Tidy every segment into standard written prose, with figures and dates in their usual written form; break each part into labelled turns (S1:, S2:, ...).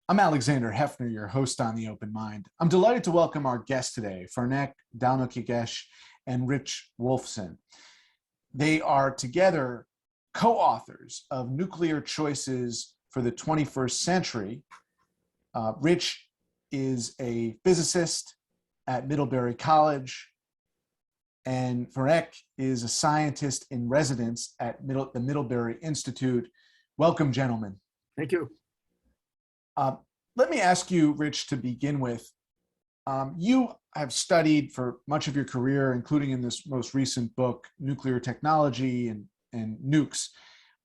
S1: I'm Alexander Heffner, your host on The Open Mind. I'm delighted to welcome our guests today, Ferenc Dalnoki and Rich Wolfson. They are together co-authors of Nuclear Choices for the 21st Century. Rich is a physicist at Middlebury College, and Ferenc is a scientist in residence at the Middlebury Institute. Welcome, gentlemen.
S2: Thank you.
S1: Let me ask you, Rich, to begin with. You have studied for much of your career, including in this most recent book, nuclear technology and nukes.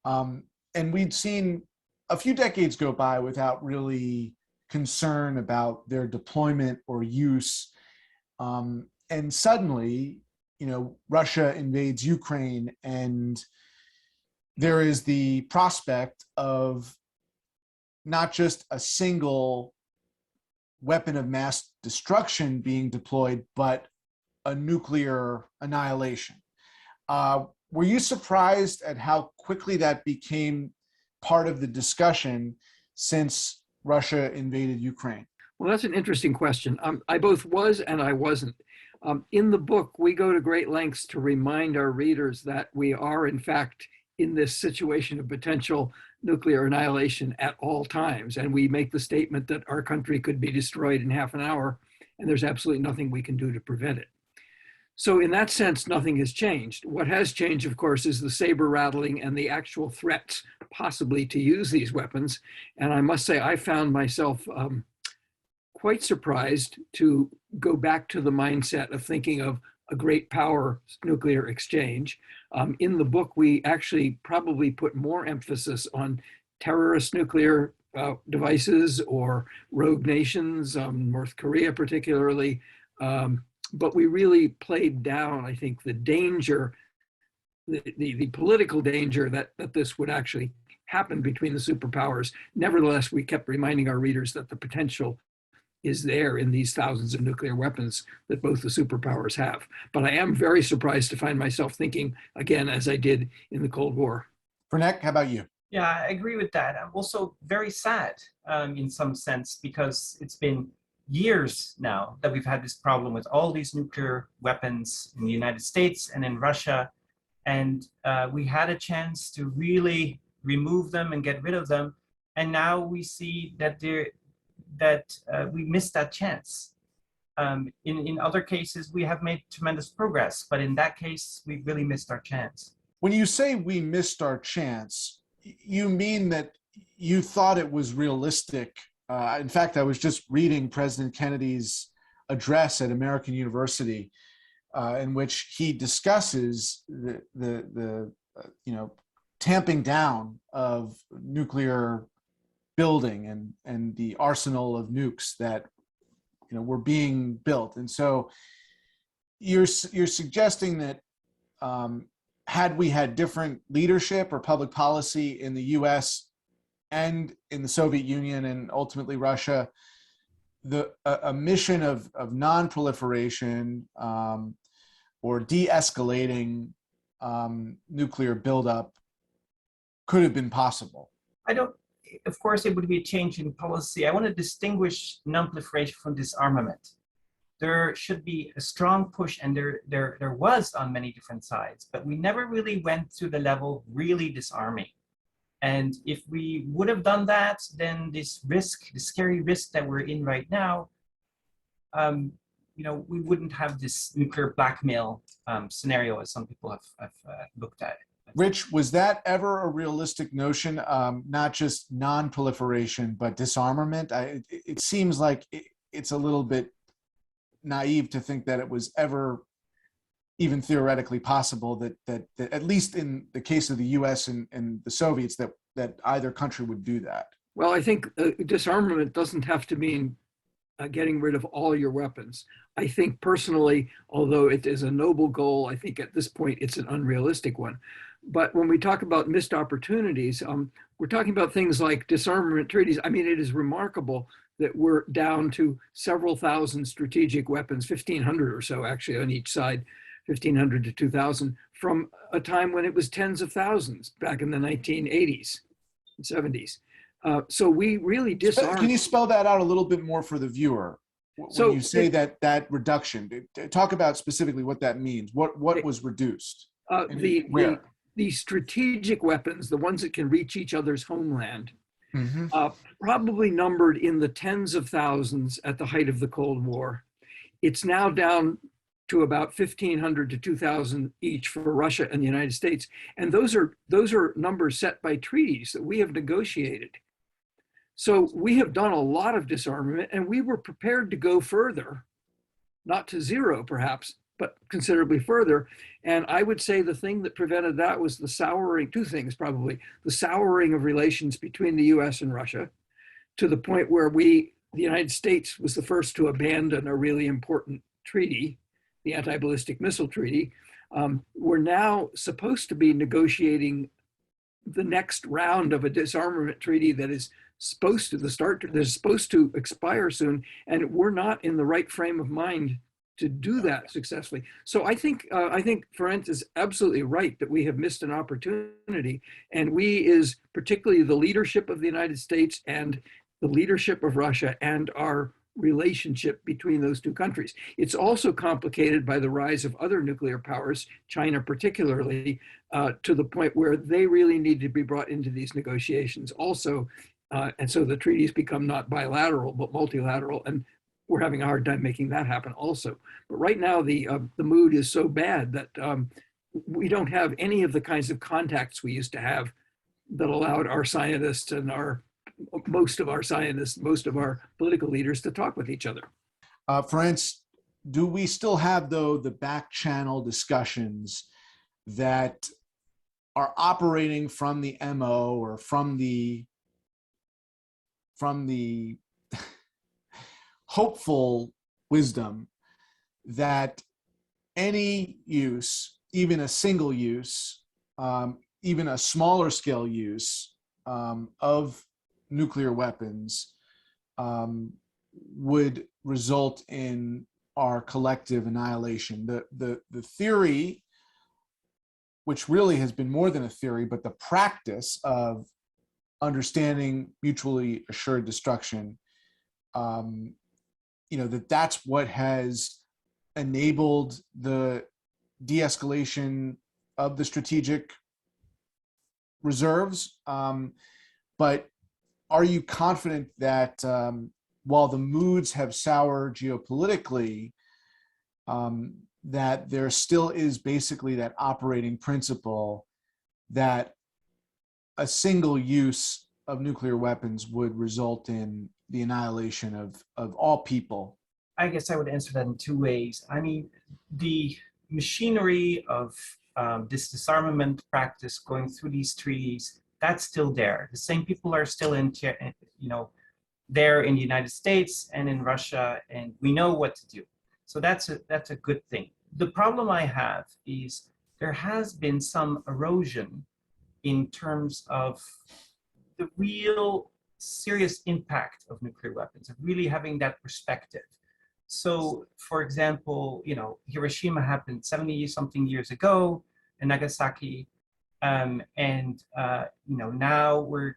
S1: And we'd seen a few decades go by without really concern about their deployment or use. And suddenly, Russia invades Ukraine, and there is the prospect of not just a single weapon of mass destruction being deployed, but a nuclear annihilation. Were you surprised at how quickly that became part of the discussion since Russia invaded Ukraine?
S2: Well, that's an interesting question. I both was and I wasn't. In the book, we go to great lengths to remind our readers that we are, in fact, in this situation of potential nuclear annihilation at all times. And we make the statement that our country could be destroyed in half an hour, and there's absolutely nothing we can do to prevent it. So in that sense, nothing has changed. What has changed, of course, is the saber rattling and the actual threats possibly to use these weapons. And I must say, I found myself quite surprised to go back to the mindset of thinking of a great power nuclear exchange. In the book, we actually probably put more emphasis on terrorist nuclear devices or rogue nations, North Korea particularly. But we really played down, I think, the danger, the political danger that this would actually happen between the superpowers. Nevertheless, we kept reminding our readers that the potential is there in these thousands of nuclear weapons that both the superpowers have. But I am very surprised to find myself thinking again, as I did in the Cold War.
S1: Ferenc, how about you?
S3: Yeah, I agree with that. I'm also very sad in some sense, because it's been years now that we've had this problem with all these nuclear weapons in the United States and in Russia. And we had a chance to really remove them and get rid of them. And now we see that we missed that chance. In other cases, we have made tremendous progress, but in that case, we really missed our chance.
S1: When you say we missed our chance, you mean that you thought it was realistic. In fact, I was just reading President Kennedy's address at American University, in which he discusses the tamping down of nuclear building and the arsenal of nukes that were being built. And so you're suggesting that had we had different leadership or public policy in the US and in the Soviet Union and ultimately Russia, a mission of non-proliferation or de-escalating nuclear buildup could have been possible.
S3: Of course, it would be a change in policy. I want to distinguish non-proliferation from disarmament. There should be a strong push, and there was on many different sides, but we never really went to the level of really disarming. And if we would have done that, then this risk, the scary risk that we're in right now, we wouldn't have this nuclear blackmail scenario as some people have looked at it.
S1: Rich, was that ever a realistic notion, not just non-proliferation, but disarmament? It seems like it's a little bit naive to think that it was ever even theoretically possible that at least in the case of the US and the Soviets, that either country would do that.
S2: Well, I think disarmament doesn't have to mean getting rid of all your weapons. I think personally, although it is a noble goal, I think at this point it's an unrealistic one. But when we talk about missed opportunities, we're talking about things like disarmament treaties. I mean, it is remarkable that we're down to several thousand strategic weapons, 1,500 or so actually on each side, 1,500 to 2,000, from a time when it was tens of thousands back in the 1980s and 70s. So we really disarmed.
S1: Can you spell that out a little bit more for the viewer? When you say that reduction, talk about specifically what that means. What was reduced?
S2: The strategic weapons, the ones that can reach each other's homeland, probably numbered in the tens of thousands at the height of the Cold War. It's now down to about 1,500 to 2,000 each for Russia and the United States. And those are numbers set by treaties that we have negotiated. So we have done a lot of disarmament, and we were prepared to go further, not to zero perhaps, but considerably further. And I would say the thing that prevented that was the souring, two things probably, the souring of relations between the US and Russia, to the point where the United States was the first to abandon a really important treaty, the Anti-Ballistic Missile Treaty. We're now supposed to be negotiating the next round of a disarmament treaty that is supposed to expire soon, and we're not in the right frame of mind to do that successfully. So I think Ferenc is absolutely right that we have missed an opportunity, and we is particularly the leadership of the United States and the leadership of Russia and our relationship between those two countries. It's also complicated by the rise of other nuclear powers, China particularly, to the point where they really need to be brought into these negotiations also. And so the treaties become not bilateral, but multilateral. And we're having a hard time making that happen also. But right now, the mood is so bad that we don't have any of the kinds of contacts we used to have that allowed our scientists and most of our political leaders to talk with each other.
S1: Ferenc, do we still have, though, the back channel discussions that are operating from the MO or from the hopeful wisdom that any use, even a single use, even a smaller scale use of nuclear weapons would result in our collective annihilation? The theory, which really has been more than a theory, but the practice of understanding mutually assured destruction, that's what has enabled the de-escalation of the strategic reserves. But are you confident that while the moods have soured geopolitically, that there still is basically that operating principle that a single use of nuclear weapons would result in the annihilation of all people?
S3: I guess I would answer that in two ways. I mean, the machinery of this disarmament practice going through these treaties, that's still there. The same people are still there in the United States and in Russia, and we know what to do. So that's a good thing. The problem I have is there has been some erosion in terms of the real serious impact of nuclear weapons, of really having that perspective. So, for example, Hiroshima happened 70-something years ago, and Nagasaki, now we're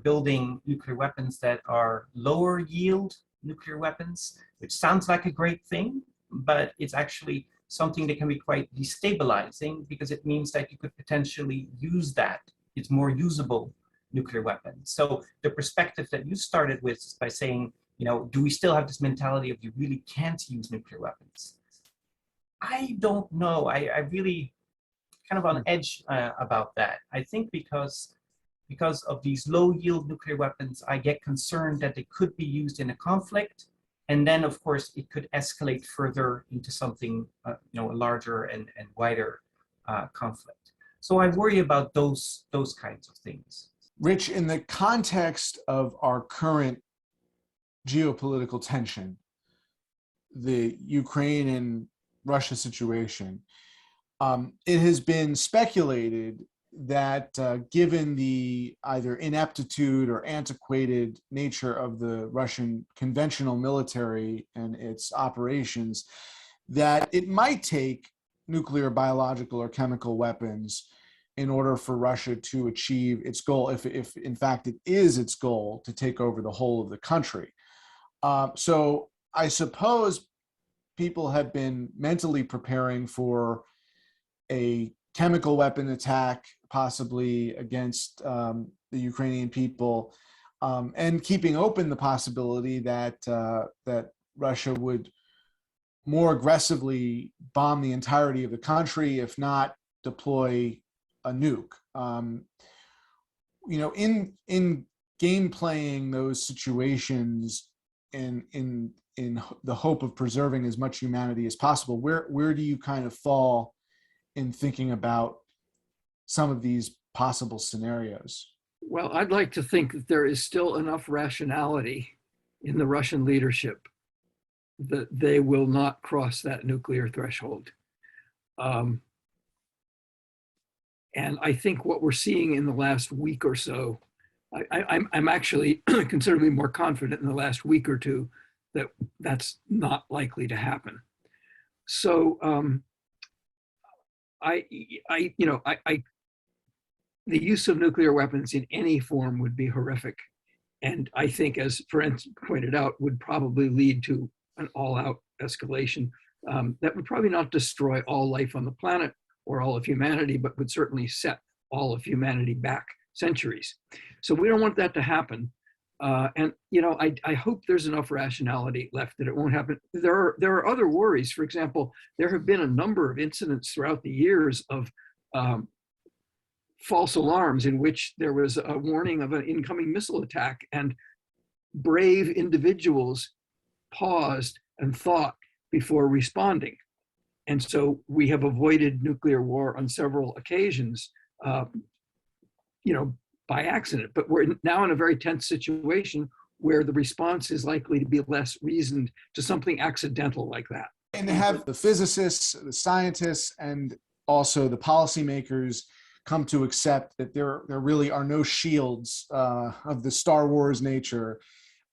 S3: building nuclear weapons that are lower yield nuclear weapons, which sounds like a great thing, but it's actually something that can be quite destabilizing because it means that you could potentially use that. It's more usable nuclear weapon. So the perspective that you started with is by saying, do we still have this mentality of you really can't use nuclear weapons? I don't know. I really kind of on edge about that. I think because of these low yield nuclear weapons, I get concerned that they could be used in a conflict. And then, of course, it could escalate further into something, a larger and wider conflict. So I worry about those kinds of things.
S1: Rich, in the context of our current geopolitical tension, the Ukraine and Russia situation, it has been speculated that given the either ineptitude or antiquated nature of the Russian conventional military and its operations, that it might take nuclear, biological, or chemical weapons in order for Russia to achieve its goal, if in fact it is its goal to take over the whole of the country. So I suppose people have been mentally preparing for a chemical weapon attack, possibly against the Ukrainian people, and keeping open the possibility that that Russia would more aggressively bomb the entirety of the country, if not deploy a nuke. You know, in game playing those situations, in the hope of preserving as much humanity as possible, where do you kind of fall in thinking about some of these possible scenarios?
S2: Well, I'd like to think that there is still enough rationality in the Russian leadership that they will not cross that nuclear threshold. And I think what we're seeing in the last week or so, I'm actually considerably more confident in the last week or two that that's not likely to happen. So the use of nuclear weapons in any form would be horrific. And I think, as Ferenc pointed out, would probably lead to an all-out escalation that would probably not destroy all life on the planet or all of humanity, but would certainly set all of humanity back centuries. So we don't want that to happen. And you know, I hope there's enough rationality left that it won't happen. There are other worries. For example, there have been a number of incidents throughout the years of false alarms in which there was a warning of an incoming missile attack, and brave individuals paused and thought before responding. And so we have avoided nuclear war on several occasions, you know, by accident. But we're now in a very tense situation where the response is likely to be less reasoned to something accidental like that.
S1: And to have the physicists, the scientists, and also the policymakers come to accept that there really are no shields of the Star Wars nature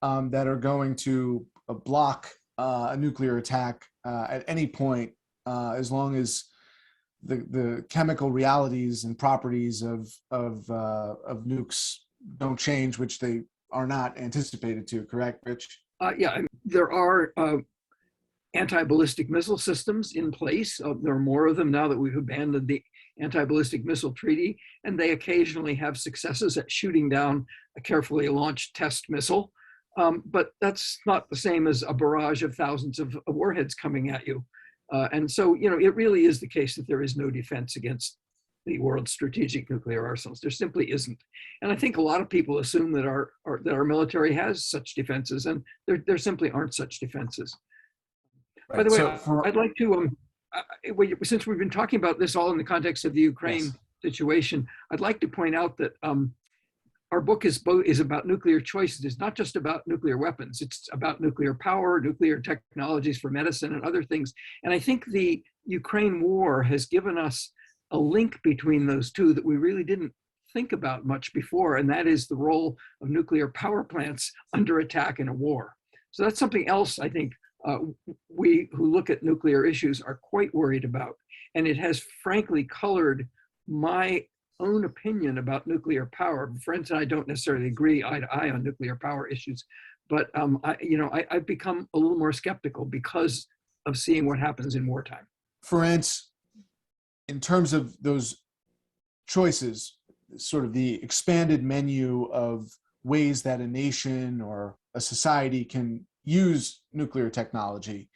S1: that are going to block a nuclear attack at any point, as long as the chemical realities and properties of nukes don't change, which they are not anticipated to. Correct, Rich?
S2: Yeah, there are anti-ballistic missile systems in place. There are more of them now that we've abandoned the Anti-Ballistic Missile Treaty, and they occasionally have successes at shooting down a carefully launched test missile. But that's not the same as a barrage of thousands of warheads coming at you. And so, you know, it really is the case that there is no defense against the world's strategic nuclear arsenals. There simply isn't. And I think a lot of people assume that our military has such defenses, and there simply aren't such defenses. Right. By the way, I'd like to, since we've been talking about this all in the context of the Ukraine situation, I'd like to point out that our book is about nuclear choices. It's not just about nuclear weapons. It's about nuclear power, nuclear technologies for medicine, and other things. And I think the Ukraine war has given us a link between those two that we really didn't think about much before, and that is the role of nuclear power plants under attack in a war. So that's something else I think we who look at nuclear issues are quite worried about. And it has frankly colored my own opinion about nuclear power. Friends and I don't necessarily agree eye to eye on nuclear power issues, but I've become a little more skeptical because of seeing what happens in wartime.
S1: Ferenc, in terms of those choices, sort of the expanded menu of ways that a nation or a society can use nuclear technology,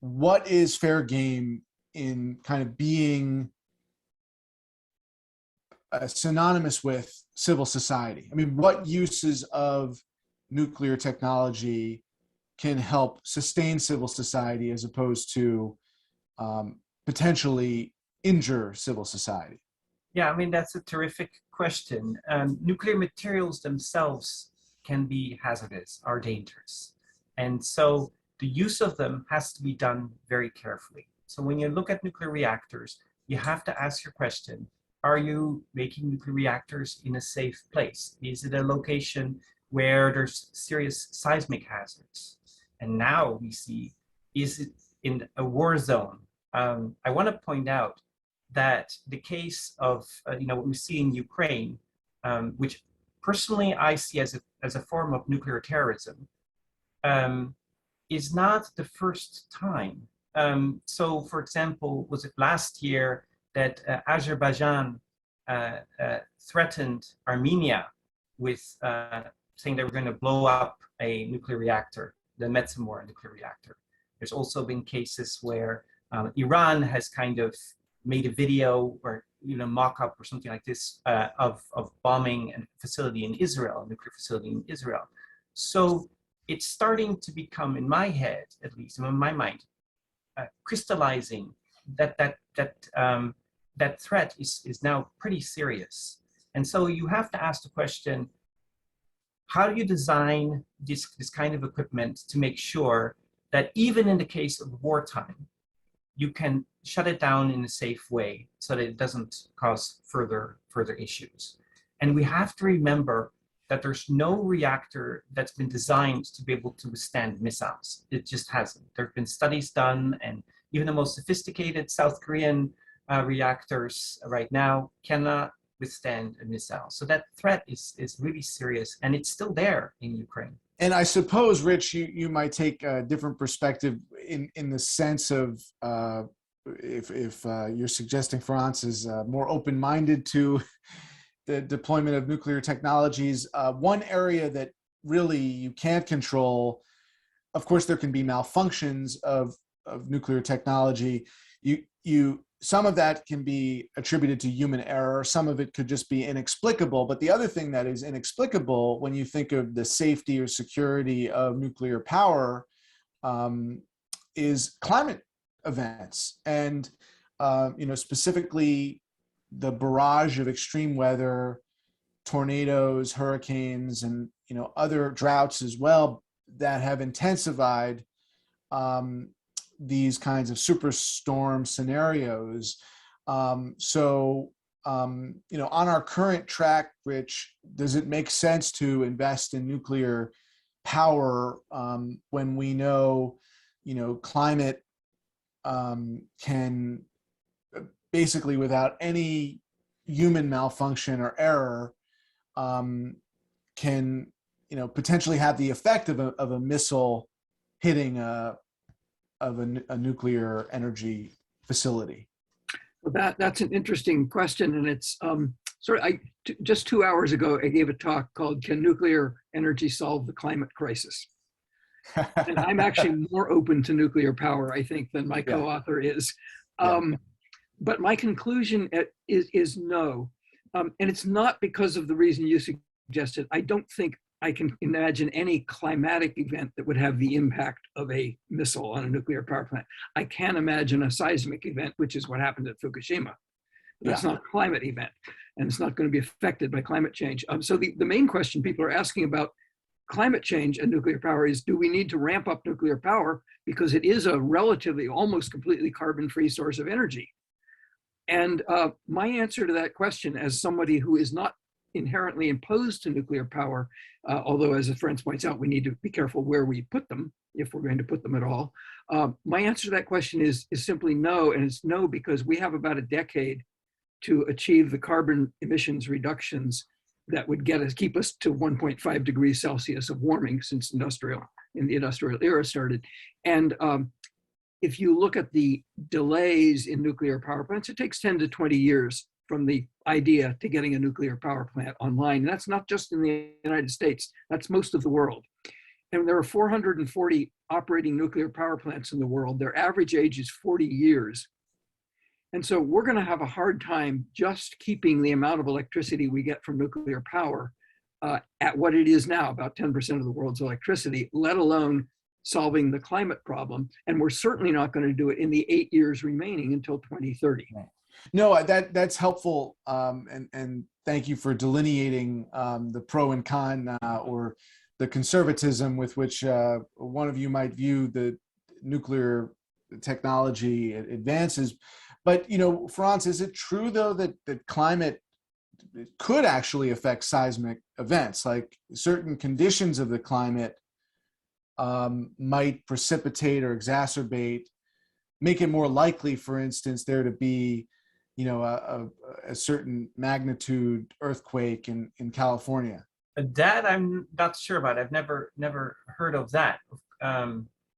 S1: what is fair game in kind of being synonymous with civil society? I mean, what uses of nuclear technology can help sustain civil society as opposed to potentially injure civil society?
S3: Yeah, I mean, that's a terrific question. Nuclear materials themselves can be hazardous, are dangerous. And so the use of them has to be done very carefully. So when you look at nuclear reactors, you have to ask your question, are you making nuclear reactors in a safe place? Is it a location where there's serious seismic hazards? And now we see, is it in a war zone? I want to point out that the case of what we see in Ukraine, which personally I see as a form of nuclear terrorism, is not the first time. So, for example, was it last year that Azerbaijan threatened Armenia with saying they were going to blow up a nuclear reactor, the Metsamor nuclear reactor. There's also been cases where Iran has kind of made a video or mock-up or something like this of bombing a facility in Israel, a nuclear facility in Israel. So it's starting to become, in my head, at least in my mind, crystallizing that threat is now pretty serious. And so you have to ask the question, how do you design this kind of equipment to make sure that even in the case of wartime, you can shut it down in a safe way so that it doesn't cause further issues? And we have to remember that there's no reactor that's been designed to be able to withstand missiles. It just hasn't. There have been studies done, and even the most sophisticated South Korean reactors right now cannot withstand a missile. So that threat is really serious, and it's still there in Ukraine.
S1: And I suppose, Rich, you might take a different perspective in the sense of if you're suggesting France is more open-minded to the deployment of nuclear technologies. One area that really you can't control, of course, there can be malfunctions of nuclear technology. Some of that can be attributed to human error. Some of it could just be inexplicable. But the other thing that is inexplicable when you think of the safety or security of nuclear power is climate events. And, specifically the barrage of extreme weather, tornadoes, hurricanes, and, other droughts as well that have intensified these kinds of superstorm scenarios. On our current track, Rich, does it make sense to invest in nuclear power when we know, climate can basically, without any human malfunction or error, can potentially have the effect of a missile hitting a nuclear energy facility?
S2: Well, that's an interesting question, and it's just 2 hours ago I gave a talk called "Can Nuclear Energy Solve the Climate Crisis?" And I'm actually more open to nuclear power, I think, than my co-author is. But my conclusion is no, and it's not because of the reason you suggested. I don't think I can imagine any climatic event that would have the impact of a missile on a nuclear power plant. I can imagine a seismic event, which is what happened at Fukushima. That's not a climate event, and it's not going to be affected by climate change. So the main question people are asking about climate change and nuclear power is, do we need to ramp up nuclear power because it is a relatively, almost completely carbon-free source of energy? And my answer to that question, as somebody who is not inherently opposed to nuclear power, although as Ferenc points out, we need to be careful where we put them, if we're going to put them at all. My answer to that question is simply no, and it's no because we have about a decade to achieve the carbon emissions reductions that would keep us to 1.5 degrees Celsius of warming since the industrial era started. And if you look at the delays in nuclear power plants, it takes 10 to 20 years from the idea to getting a nuclear power plant online. And that's not just in the United States, that's most of the world. And there are 440 operating nuclear power plants in the world. Their average age is 40 years. And so we're going to have a hard time just keeping the amount of electricity we get from nuclear power at what it is now, about 10% of the world's electricity, let alone solving the climate problem. And we're certainly not going to do it in the 8 years remaining until 2030.
S1: No, that's helpful. And thank you for delineating the pro and con or the conservatism with which one of you might view the nuclear technology advances. But, Ferenc, is it true, though, that climate could actually affect seismic events? Like certain conditions of the climate might precipitate or exacerbate, make it more likely, for instance, there to be a certain magnitude earthquake in California.
S3: That I'm not sure about. I've never heard of that.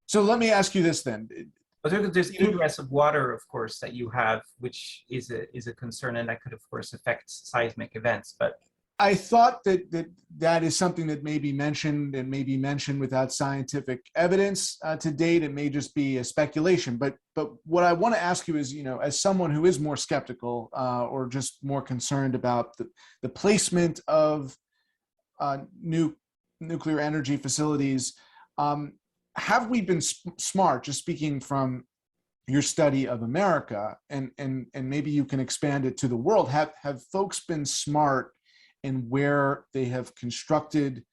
S1: So let me ask you this then.
S3: But there's ingress of water, of course, that you have, which is a concern, and that could, of course, affect seismic events. But
S1: I thought that is something that may be mentioned and may be mentioned without scientific evidence to date. It may just be a speculation. But what I want to ask you is, as someone who is more skeptical or just more concerned about the placement of nuclear energy facilities, have we been smart, just speaking from your study of America, and maybe you can expand it to the world, have folks been smart in where they have constructed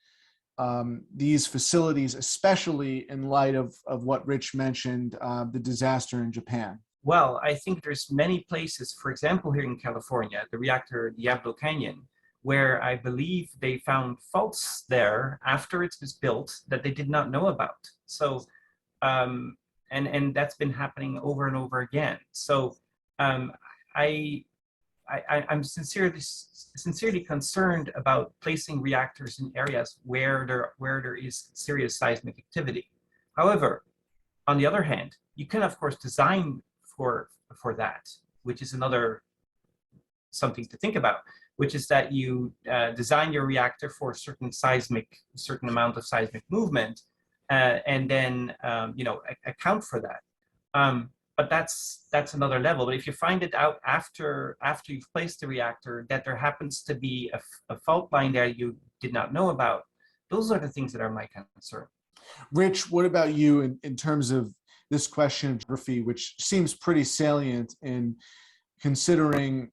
S1: these facilities, especially in light of what Rich mentioned, the disaster in Japan?
S3: Well, I think there's many places, for example, here in California, the reactor Diablo Canyon, where I believe they found faults there after it was built that they did not know about. So, and that's been happening over and over again. So, I'm sincerely concerned about placing reactors in areas where there is serious seismic activity. However, on the other hand, you can of course design for that, which is another something to think about, which is that you design your reactor for a certain amount of seismic movement, and then account for that. But that's another level. But if you find it out after you've placed the reactor that there happens to be a fault line there you did not know about, those are the things that are my concern.
S1: Rich, what about you in terms of this question of geography, which seems pretty salient in considering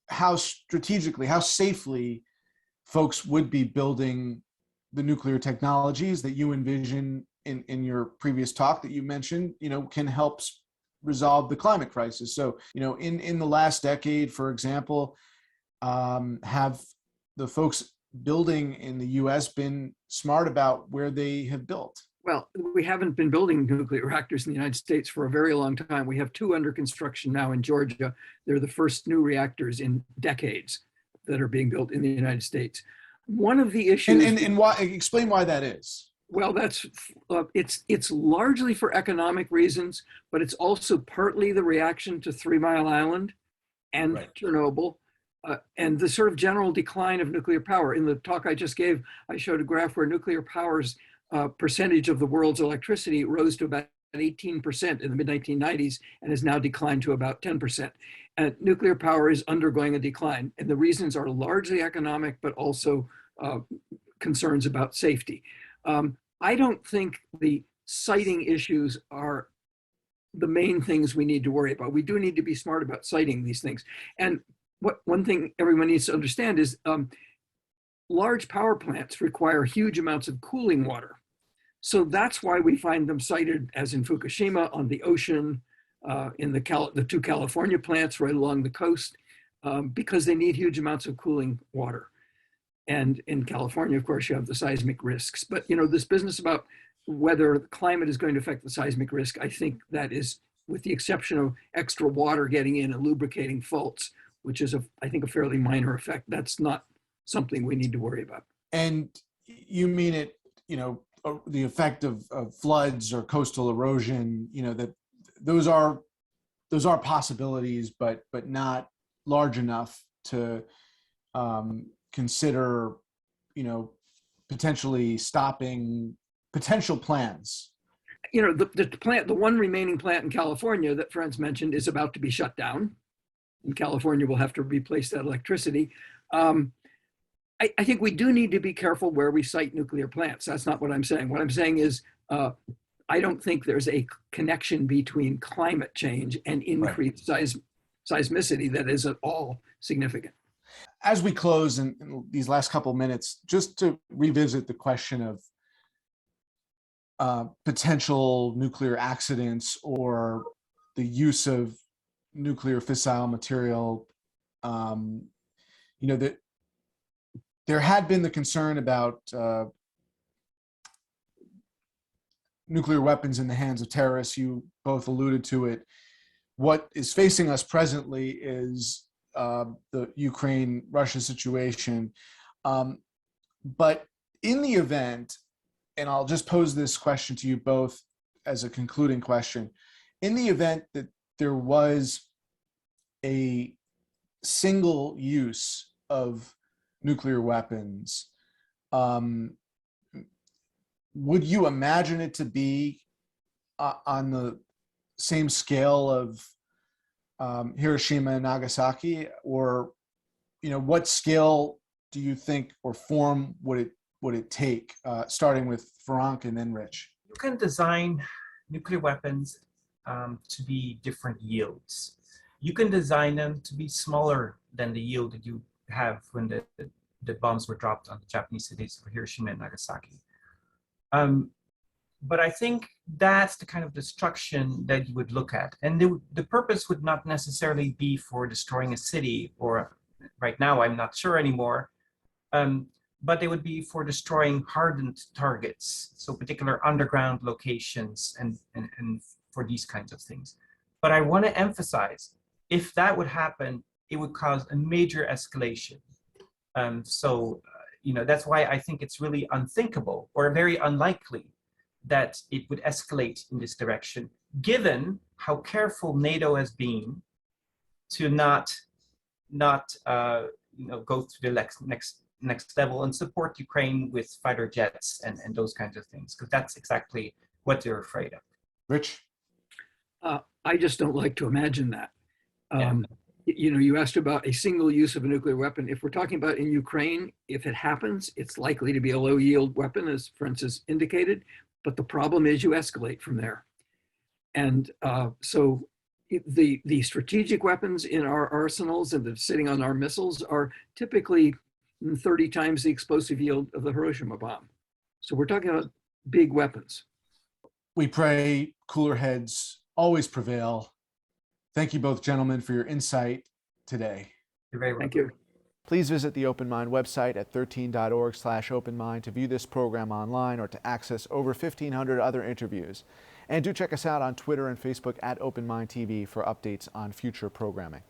S1: how strategically, how safely folks would be building the nuclear technologies that you envision in your previous talk that you mentioned, can help resolve the climate crisis. So, in the last decade, for example, have the folks building in the US been smart about where they have built?
S2: Well, we haven't been building nuclear reactors in the United States for a very long time. We have 2 under construction now in Georgia. They're the first new reactors in decades that are being built in the United States. One of the issues—
S1: And why? Explain why that is.
S2: Well, it's largely for economic reasons, but it's also partly the reaction to 3 Mile Island and
S1: Right.
S2: Chernobyl, and the sort of general decline of nuclear power. In the talk I just gave, I showed a graph where nuclear power's percentage of the world's electricity rose to about 18% in the mid-1990s and has now declined to about 10%. Nuclear power is undergoing a decline, and the reasons are largely economic, but also concerns about safety. I don't think the siting issues are the main things we need to worry about. We do need to be smart about siting these things. And one thing everyone needs to understand is large power plants require huge amounts of cooling water. So that's why we find them sited, as in Fukushima, on the ocean, in the 2 California plants right along the coast, because they need huge amounts of cooling water. And in California, of course, you have the seismic risks. But this business about whether the climate is going to affect the seismic risk, I think that is, with the exception of extra water getting in and lubricating faults, which is, I think, a fairly minor effect. That's not something we need to worry about.
S1: And you mean it, the effect of floods or coastal erosion, that those are possibilities, but not large enough to consider, potentially stopping potential plans.
S2: The one remaining plant in California that Ferenc mentioned is about to be shut down. And California will have to replace that electricity. I think we do need to be careful where we site nuclear plants. That's not what I'm saying. What I'm saying is I don't think there's a connection between climate change and increased seismicity that is at all significant.
S1: As we close in these last couple of minutes, just to revisit the question of potential nuclear accidents or the use of nuclear fissile material, that there had been the concern about nuclear weapons in the hands of terrorists. You both alluded to it. what is facing us presently is the Ukraine-Russia situation. But in the event, and I'll just pose this question to you both as a concluding question, in the event that there was a single use of nuclear weapons, would you imagine it to be on the same scale of Hiroshima and Nagasaki, or what scale do you think or form would it take? Starting with Ferenc and then Rich.
S3: You can design nuclear weapons to be different yields. You can design them to be smaller than the yield that you have when the bombs were dropped on the Japanese cities of Hiroshima and Nagasaki. But I think that's the kind of destruction that you would look at. And the purpose would not necessarily be for destroying a city, or right now I'm not sure anymore, but they would be for destroying hardened targets, so particular underground locations and for these kinds of things. But I want to emphasize, if that would happen, it would cause a major escalation. That's why I think it's really unthinkable or very unlikely that it would escalate in this direction, given how careful NATO has been to not go to the next level and support Ukraine with fighter jets and those kinds of things, because that's exactly what they're afraid of.
S1: Rich?
S2: I just don't like to imagine that.
S3: Yeah.
S2: You asked about a single use of a nuclear weapon. If we're talking about in Ukraine, if it happens, it's likely to be a low yield weapon, as Francis indicated. But the problem is you escalate from there. And so the strategic weapons in our arsenals and that's sitting on our missiles are typically 30 times the explosive yield of the Hiroshima bomb. So we're talking about big weapons.
S1: We pray cooler heads always prevail. Thank you both, gentlemen, for your insight today.
S3: You're very welcome.
S2: Thank you.
S1: Please visit the Open Mind website at 13.org/openmind to view this program online or to access over 1,500 other interviews. And do check us out on Twitter and Facebook at Open Mind TV for updates on future programming.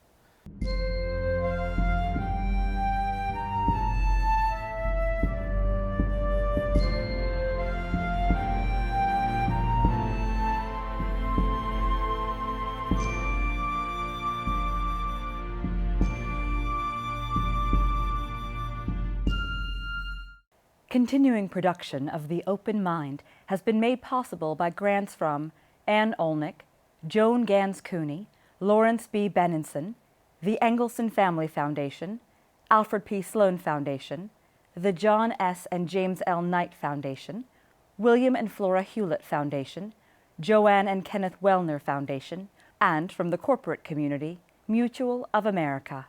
S4: Continuing production of The Open Mind has been made possible by grants from Ann Olnick, Joan Gans Cooney, Lawrence B. Benenson, the Engelson Family Foundation, Alfred P. Sloan Foundation, the John S. and James L. Knight Foundation, William and Flora Hewlett Foundation, Joanne and Kenneth Wellner Foundation, and from the corporate community, Mutual of America.